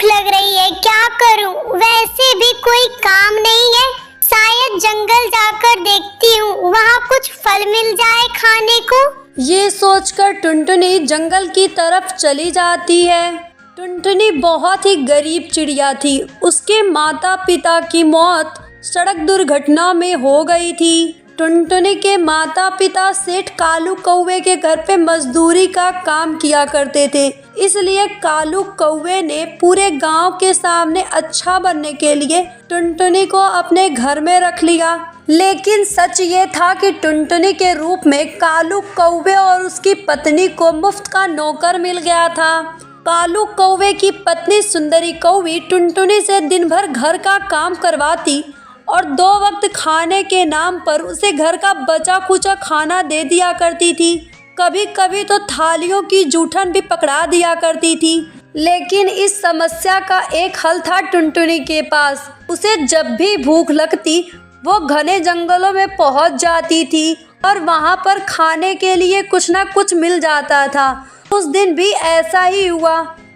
लग रही है, क्या करूं? वैसे भी कोई काम नहीं है, शायद जंगल जाकर देखती हूँ, वहाँ कुछ फल मिल जाए खाने को। ये सोचकर टुनटुनी जंगल की तरफ चली जाती है। टुनटुनी बहुत ही गरीब चिड़िया थी। उसके माता पिता की मौत सड़क दुर्घटना में हो गई थी। टुनटुनी के माता पिता सेठ कालू कौवे के घर पे मजदूरी का काम किया करते थे, इसलिए कालू कौवे ने पूरे गांव के सामने अच्छा बनने के लिए टुनटुनी को अपने घर में रख लिया। लेकिन सच ये था कि टुनटुनी के रूप में कालू कौवे और उसकी पत्नी को मुफ्त का नौकर मिल गया था। कालू कौवे की पत्नी सुंदरी कौवी टुनटुनी से दिन भर घर का काम करवाती और 2 वक्त खाने के नाम पर उसे घर का बचा खुचा खाना दे दिया करती थी। कभी कभी तो थालियों की जूठन भी पकड़ा दिया करती थी। लेकिन इस समस्या का एक हल था टुनटुनी के पास। उसे जब भी भूख लगती वो घने जंगलों में पहुंच जाती थी और वहां पर खाने के लिए कुछ न कुछ मिल जाता था। उस दिन भी ऐसा ही हुआ।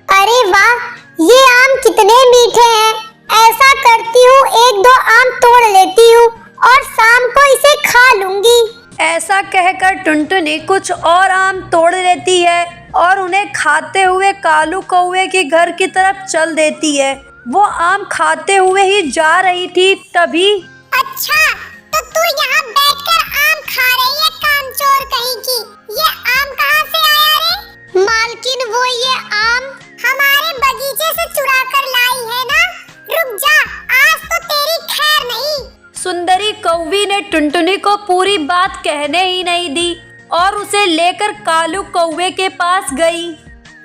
अरे वाह, ये आम कितने मीठे हैं। ऐसा करती हूँ, 1-2 आम तोड़ लेती हूँ और शाम को इसे खा लूंगी। ऐसा कहकर टुनटुनी कुछ और आम तोड़ लेती है और उन्हें खाते हुए कालू कौवे के घर की तरफ चल देती है। वो आम खाते हुए ही जा रही थी, तभी अच्छा, तो तू यहाँ बैठकर आम खा रही है, कामचोर कहीं की। ये आम कहाँ से आया रे? मालकिन, वो ये आम हमारे बगीचे से चुरा कर लाई है ना। रुक जा, आज तो तेरी खैर नहीं। सुंदरी कौवी ने टुनटुनी को पूरी बात कहने ही नहीं दी और उसे लेकर कालू कौवे के पास गई।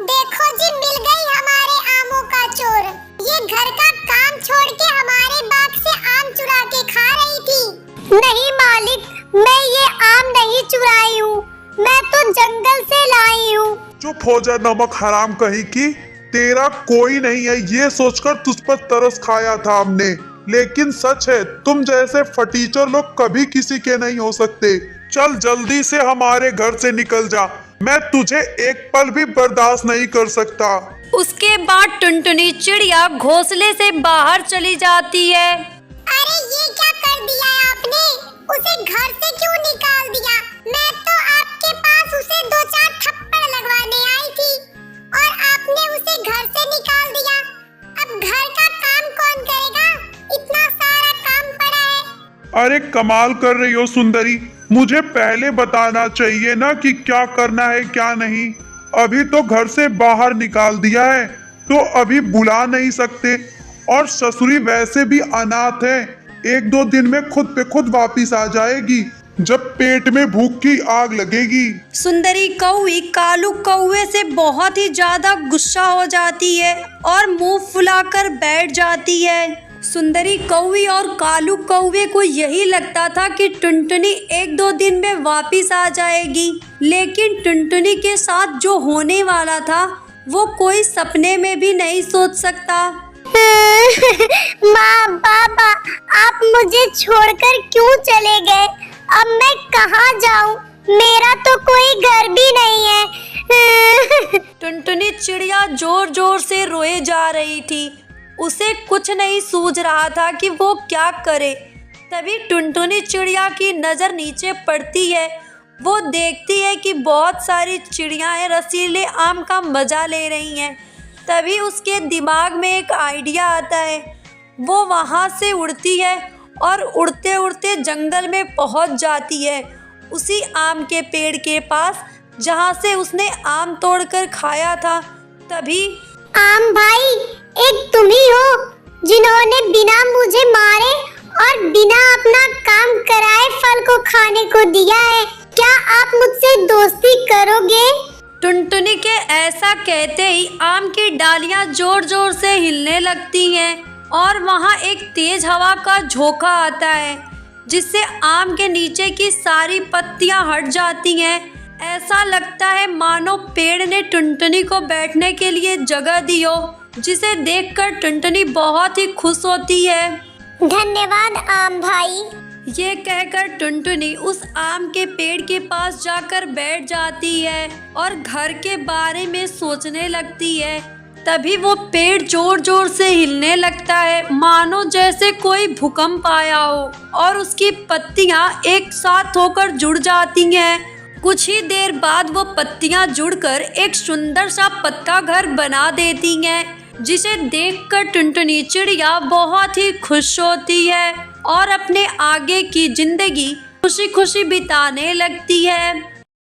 देखो जी, मिल गई हमारे आमों का चोर। ये घर का काम छोड़ के हमारे बाग से आम चुरा के खा रही थी। नहीं मालिक, मैं ये आम नहीं चुराई हूँ, मैं तो जंगल से लाई हूँ। चुप हो जा नमक हराम कहीं की। तेरा कोई नहीं है ये सोचकर तुझ पर तरस खाया था हमने, लेकिन सच है तुम जैसे फटीचर लोग कभी किसी के नहीं हो सकते। चल जल्दी से हमारे घर से निकल जा, मैं तुझे एक पल भी बर्दाश्त नहीं कर सकता। उसके बाद टुनटुनी चिड़िया घोंसले से बाहर चली जाती है। अरे ये क्या कर दिया आपने? उसे घर से क्यों निकाल दिया? मैं तो आपके पास उसे 2-4 थप्पड़ लगवाने आई थी और आपने उसे घर से निकाल दिया। अब घर का काम कौन करेगा? इतना सारा काम पड़ा है। अरे कमाल कर रही हो सुंदरी, मुझे पहले बताना चाहिए ना कि क्या करना है क्या नहीं। अभी तो घर से बाहर निकाल दिया है तो अभी बुला नहीं सकते, और ससुरी वैसे भी अनाथ है, 1-2 दिन में खुद पे खुद वापिस आ जाएगी जब पेट में भूख की आग लगेगी। सुंदरी कौवी कालू कौवे से बहुत ही ज्यादा गुस्सा हो जाती है और मुंह फुलाकर बैठ जाती है। सुंदरी कौवी और कालू कौवे को यही लगता था कि टुनटुनी 1-2 दिन में वापिस आ जाएगी, लेकिन टुनटुनी के साथ जो होने वाला था वो कोई सपने में भी नहीं सोच सकता। माँ, पापा, आप मुझे छोड़कर क्यों चले गए? अब मैं कहाँ जाऊँ? मेरा तो कोई घर भी नहीं है। टुनटुनी चिड़िया जोर जोर से रोए जा रही थी। उसे कुछ नहीं सूझ रहा था कि वो क्या करे। तभी टुनटुनी चिड़िया की नज़र नीचे पड़ती है। वो देखती है कि बहुत सारी चिड़ियाएँ रसीले आम का मज़ा ले रही हैं। तभी उसके दिमाग में एक आइडिया आता है। वो वहाँ से उड़ती है और उड़ते उड़ते जंगल में पहुँच जाती है, उसी आम के पेड़ के पास जहाँ से उसने आम तोड़कर खाया था। तभी आम भाई, एक तुम ही हो जिन्होंने बिना मुझे मारे और बिना अपना काम कराए फल को खाने को दिया है। क्या आप मुझसे दोस्ती करोगे? टुनटुनी के ऐसा कहते ही आम की डालियां जोर जोर से हिलने लगती हैं और वहां एक तेज हवा का झोंका आता है, जिससे आम के नीचे की सारी पत्तियां हट जाती हैं। ऐसा लगता है मानो पेड़ ने टुनटुनी को बैठने के लिए जगह दी हो, जिसे देखकर टुनटुनी बहुत ही खुश होती है। धन्यवाद आम भाई। ये कहकर टुनटुनी उस आम के पेड़ के पास जाकर बैठ जाती है और घर के बारे में सोचने लगती है। तभी वो पेड़ जोर जोर से हिलने लगता है, मानो जैसे कोई भूकंप आया हो, और उसकी पत्तियां एक साथ होकर जुड़ जाती हैं। कुछ ही देर बाद वो पत्तियां जुड़कर एक सुंदर सा पक्का घर बना देती हैं, जिसे देखकर टुनटुनी चिड़िया बहुत ही खुश होती है और अपने आगे की जिंदगी खुशी खुशी बिताने लगती है।